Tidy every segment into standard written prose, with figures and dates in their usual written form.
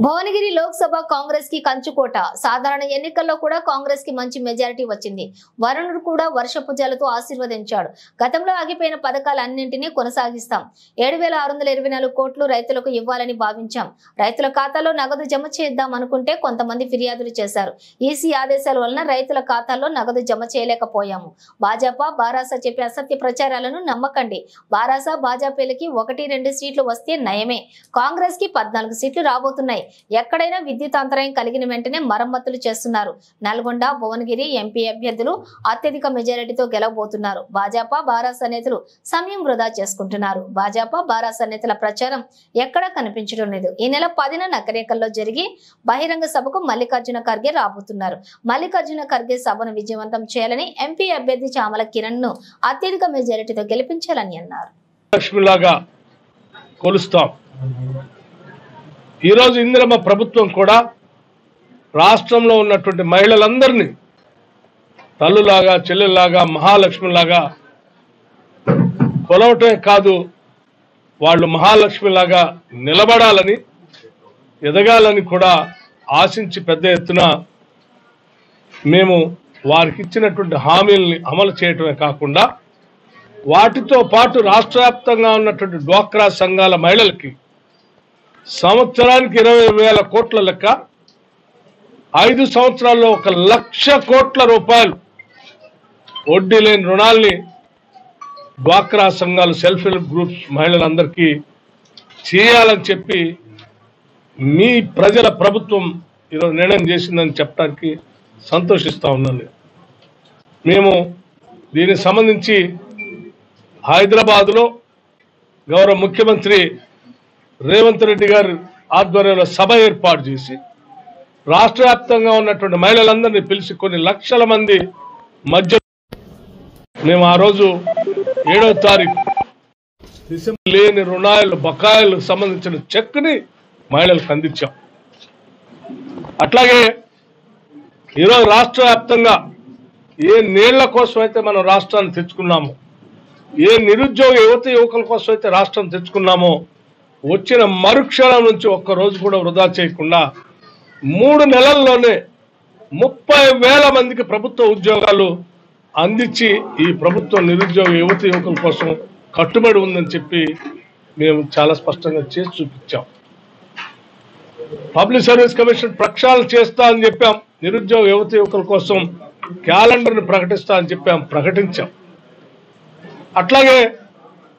భువనగిరి లోక్సభ కాంగ్రెస్ కి కంచుకోట. సాధారణ ఎన్నికల్లో కూడా కాంగ్రెస్ కి మంచి మెజారిటీ వచ్చింది. వరుణుడు కూడా వర్షపు జలతో ఆశీర్వదించాడు. గతంలో ఆగిపోయిన పథకాలన్నింటినీ కొనసాగిస్తాం. 7,624 కోట్లు రైతులకు ఇవ్వాలని భావించాం. రైతుల ఖాతాలో నగదు జమ చేద్దాం అనుకుంటే కొంతమంది ఫిర్యాదులు చేశారు. ఈసీ ఆదేశాల వలన రైతుల ఖాతాల్లో నగదు జమ చేయలేకపోయాము. భాజపా బారాస చెప్పే అసత్య ప్రచారాలను నమ్మకండి. బారాస భాజపాలకి 1-2 సీట్లు వస్తే నయమే. కాంగ్రెస్ కి 14 సీట్లు రాబోతున్నాయి. ఎక్కడైనా విద్యుత్ అంతరాయం కలిగిన వెంటనే మరమ్మతులు చేస్తున్నారు. నల్గొండ, భువనగిరి ఎంపీ అభ్యర్థులు అత్యధిక మెజారిటీతో గెలవబోతున్నారు. భాజపా బారాస నేతలు సమయం వృధా చేసుకుంటున్నారు. భాజపా బారాస నేతల ప్రచారం ఎక్కడా కనిపించడం లేదు. ఈ నెల 10న నకరేకల్లో జరిగి బహిరంగ సభకు మల్లికార్జున ఖర్గే రాబోతున్నారు. మల్లికార్జున ఖర్గే సభను విజయవంతం చేయాలని ఎంపీ అభ్యర్థి చామల కిరణ్ ను అత్యధిక మెజారిటీతో గెలిపించాలని అన్నారు. ఈరోజు ఇందిరమ్మ ప్రభుత్వం కూడా రాష్ట్రంలో ఉన్నటువంటి మహిళలందరినీ తల్లులాగా, చెల్లెల్లాగా, మహాలక్ష్మిలాగా కొలవటమే కాదు, వాళ్ళు మహాలక్ష్మిలాగా నిలబడాలని, ఎదగాలని కూడా ఆశించి పెద్ద ఎత్తున మేము వారికి ఇచ్చినటువంటి హామీల్ని అమలు చేయటమే కాకుండా వాటితో పాటు రాష్ట్ర వ్యాప్తంగా ఉన్నటువంటి డ్వాక్రా సంఘాల మహిళలకి సంవత్సరానికి 20,000 కోట్ల లెక్క 5 సంవత్సరాల్లో 1,00,000 కోట్ల రూపాయలు వడ్డీ లేని రుణాల్ని డ్వాక్రా సంఘాలు, సెల్ఫ్ హెల్ప్ గ్రూప్స్ మహిళలందరికీ చేయాలని చెప్పి మీ ప్రజల ప్రభుత్వం ఈరోజు నిర్ణయం చేసిందని చెప్పడానికి సంతోషిస్తా ఉన్నాను. మేము దీనికి సంబంధించి హైదరాబాద్లో గౌరవ ముఖ్యమంత్రి రేవంత్ రెడ్డి గారి ఆధ్వర్యంలో సభ ఏర్పాటు చేసి రాష్ట్ర వ్యాప్తంగా ఉన్నటువంటి మహిళలందరినీ పిలిచి కొన్ని లక్షల మంది మధ్య మేము ఆ రోజు 7వ తారీఖు డిసెంబర్ లేని రుణాలు, బకాయిలకు సంబంధించిన చెక్ని మహిళలకు అందించాం. అట్లాగే ఈరోజు రాష్ట్ర వ్యాప్తంగా ఏ నీళ్ల కోసం అయితే మనం రాష్ట్రాన్ని తెచ్చుకున్నామో, ఏ నిరుద్యోగ యువకుల కోసం అయితే రాష్ట్రం తెచ్చుకున్నామో, వచ్చిన మరుక్షణం నుంచి ఒక్కరోజు కూడా వృధా చేయకుండా 3 నెలల్లోనే 30,000 మందికి ప్రభుత్వ ఉద్యోగాలు అందించి ఈ ప్రభుత్వం నిరుద్యోగ యువకుల కోసం కట్టుబడి ఉందని చెప్పి మేము చాలా స్పష్టంగా చేసి చూపించాం. పబ్లిక్ సర్వీస్ కమిషన్ ప్రక్షాళన చేస్తా అని చెప్పాం. నిరుద్యోగ యువకుల కోసం క్యాలెండర్ని ప్రకటిస్తా అని చెప్పాం, ప్రకటించాం. అట్లాగే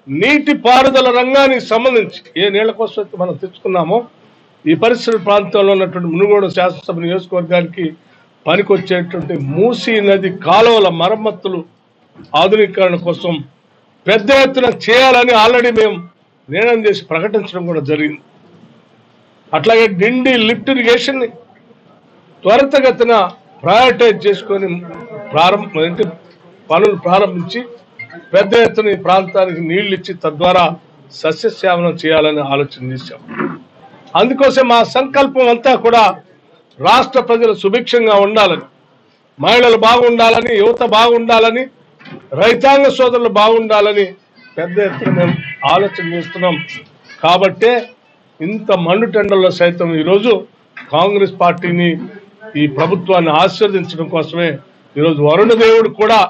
నీటి పారుదల రంగానికి సంబంధించి ఏ నీళ్ల కోసం అయితే మనం తెచ్చుకున్నామో, ఈ పరిసర ప్రాంతంలో ఉన్నటువంటి మునుగోడు శాసనసభ నియోజకవర్గానికి పనికొచ్చేటువంటి మూసీ నది కాలువల మరమ్మతులు, ఆధునీకరణ కోసం పెద్ద ఎత్తున చేయాలని ఆల్రెడీ మేము నిర్ణయం చేసి ప్రకటించడం కూడా జరిగింది. అట్లాగే డిండి లిఫ్ట్ ఇరిగేషన్ ని త్వరితగతిన ప్రయారిటైజ్ చేసుకొని పనులు ప్రారంభించి పెద్ద ఎత్తున ఈ ప్రాంతానికి నీళ్లు ఇచ్చి తద్వారా సస్యశ్యామనం చేయాలని ఆలోచన చేశాం. అందుకోసం మా సంకల్పం అంతా కూడా రాష్ట్ర ప్రజలు సుభిక్షంగా ఉండాలని, మహిళలు బాగుండాలని, యువత బాగుండాలని, రైతాంగ సోదరులు బాగుండాలని పెద్ద ఎత్తున మేము ఆలోచన చేస్తున్నాం. కాబట్టే ఇంత మండుటెండల్లో సైతం ఈరోజు కాంగ్రెస్ పార్టీని, ఈ ప్రభుత్వాన్ని ఆశీర్వదించడం కోసమే ఈరోజు వరుణ దేవుడు కూడా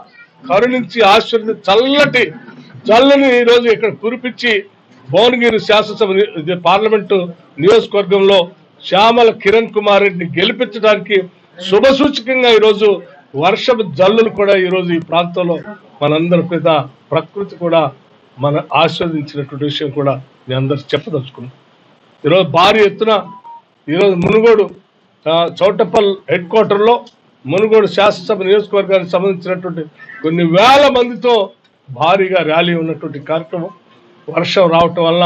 కరుణించి చల్లటి జల్లుని ఈరోజు ఇక్కడ కురిపించి భువనగిరి శాసనసభ పార్లమెంటు నియోజకవర్గంలో చామల కిరణ్ కుమార్ రెడ్డిని గెలిపించడానికి శుభసూచకంగా ఈరోజు వర్షపు జల్లులు కూడా ఈరోజు ఈ ప్రాంతంలో మనందరి మీద ప్రకృతి కూడా మన ఆస్వాదించినటువంటి విషయం కూడా మీ అందరూ చెప్పదలుచుకున్నాం. ఈరోజు భారీ ఎత్తున ఈరోజు మునుగోడు చౌటప్పల్ హెడ్ క్వార్టర్లో మునుగోడు శాసనసభ నియోజకవర్గానికి సంబంధించినటువంటి కొన్ని వేల మందితో భారీగా ర్యాలీ ఉన్నటువంటి కార్యక్రమం. వర్షం రావటం వల్ల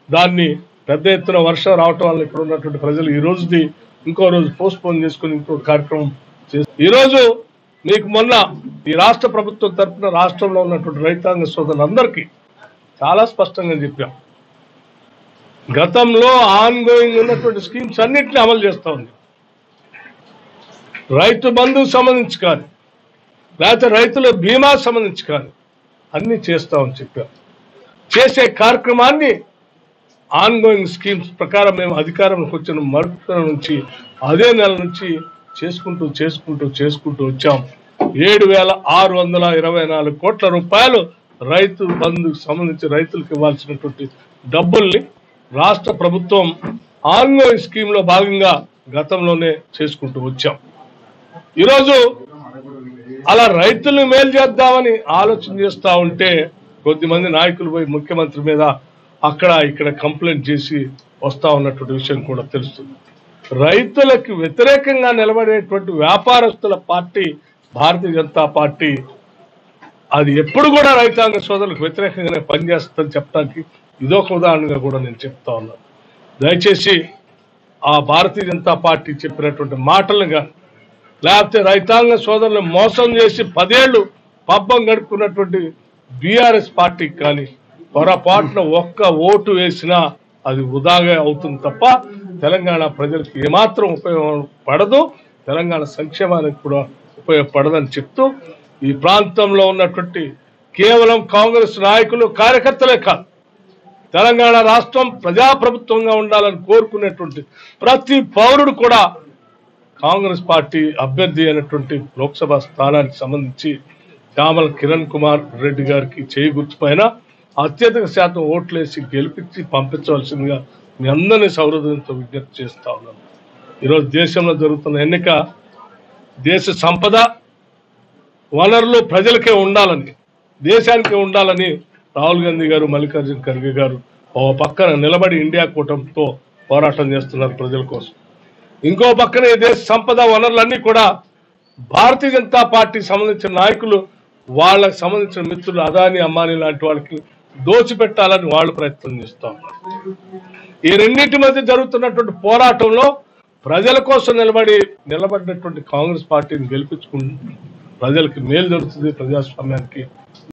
దాన్ని పెద్ద ఎత్తున వర్షం రావటం వల్ల ఇక్కడ ఉన్నటువంటి ప్రజలు ఈ రోజుది ఇంకో రోజు పోస్ట్పోన్ చేసుకుని ఇంకో కార్యక్రమం చేస్తారు. ఈరోజు మీకు మొన్న ఈ రాష్ట్ర ప్రభుత్వం తరఫున రాష్ట్రంలో ఉన్నటువంటి రైతాంగ సోదరులందరికీ చాలా స్పష్టంగా చెప్పాం. గతంలో ఆన్ గోయింగ్ ఉన్నటువంటి స్కీమ్స్ అన్నింటినీ అమలు చేస్తూ ఉంది. రైతు బంధుకు సంబంధించి కానీ, లేకపోతే రైతుల బీమా సంబంధించి కానీ అన్ని చేస్తామని చెప్పాం. చేసే కార్యక్రమాన్ని ఆన్గోయింగ్ స్కీమ్స్ ప్రకారం మేము అధికారంలోకి వచ్చిన మరుక్షణం నుంచి అదే నెల నుంచి చేసుకుంటూ వచ్చాం. 7,624 కోట్ల రూపాయలు రైతు బంధుకు సంబంధించి రైతులకు ఇవ్వాల్సినటువంటి డబ్బుల్ని రాష్ట్ర ప్రభుత్వం ఆన్గోయింగ్ స్కీమ్ లో భాగంగా గతంలోనే చేసుకుంటూ వచ్చాం. ఈరోజు అలా రైతులను మేలు చేద్దామని ఆలోచన చేస్తా ఉంటే కొద్దిమంది నాయకులు పోయి ముఖ్యమంత్రి మీద అక్కడ ఇక్కడ కంప్లైంట్ చేసి వస్తా ఉన్నటువంటి విషయం కూడా తెలుస్తుంది. రైతులకు వ్యతిరేకంగా నిలబడేటువంటి వ్యాపారస్తుల పార్టీ భారతీయ జనతా పార్టీ అది ఎప్పుడు కూడా రైతాంగ సోదరులకు వ్యతిరేకంగానే పనిచేస్తుందని చెప్పడానికి ఇదొక ఉదాహరణగా కూడా నేను చెప్తా ఉన్నాను. దయచేసి ఆ భారతీయ జనతా పార్టీ చెప్పినటువంటి మాటలుగా లేకపోతే రైతాంగ సోదరులను మోసం చేసి 10 ఏళ్లు పబ్బం గడుపుకున్నటువంటి బీఆర్ఎస్ పార్టీకి కానీ పొరపాటున ఒక్క ఓటు వేసినా అది వృధాగా అవుతుంది తప్ప తెలంగాణ ప్రజలకు ఏమాత్రం ఉపయోగపడదు, తెలంగాణ సంక్షేమానికి కూడా ఉపయోగపడదని చెప్తూ ఈ ప్రాంతంలో ఉన్నటువంటి కేవలం కాంగ్రెస్ నాయకులు కార్యకర్తలే కాదు, తెలంగాణ రాష్ట్రం ప్రజాప్రభుత్వంగా ఉండాలని కోరుకునేటువంటి ప్రతి పౌరుడు కూడా కాంగ్రెస్ పార్టీ అభ్యర్థి అయినటువంటి లోక్సభ స్థానానికి సంబంధించి చామల కిరణ్ కుమార్ రెడ్డి గారికి చేయి గుర్తుపైన అత్యధిక శాతం ఓట్లేసి గెలిపించి పంపించవలసిందిగా మీ అందరినీ సౌహృదయంతో విజ్ఞప్తి చేస్తా ఉన్నాను. ఈరోజు దేశంలో జరుగుతున్న ఎన్నిక దేశ సంపద వనరులు ప్రజలకే ఉండాలని, దేశానికే ఉండాలని రాహుల్ గాంధీ గారు, మల్లికార్జున ఖర్గే గారు ఓ పక్కన నిలబడి ఇండియా కూటమితో పోరాటం చేస్తున్నారు ప్రజల కోసం. ఇంకో పక్కన ఈ దేశ సంపద వనరులన్నీ కూడా భారతీయ జనతా పార్టీకి సంబంధించిన నాయకులు వాళ్ళకి సంబంధించిన మిత్రులు అదానీ అంబానీ లాంటి వాళ్ళకి దోచిపెట్టాలని వాళ్ళు ప్రయత్నం చేస్తా ఉన్నారు. ఈ రెండింటి మధ్య జరుగుతున్నటువంటి పోరాటంలో ప్రజల కోసం నిలబడినటువంటి కాంగ్రెస్ పార్టీని గెలిపించుకుంటూ ప్రజలకి మేలు జరుగుతుంది, ప్రజాస్వామ్యానికి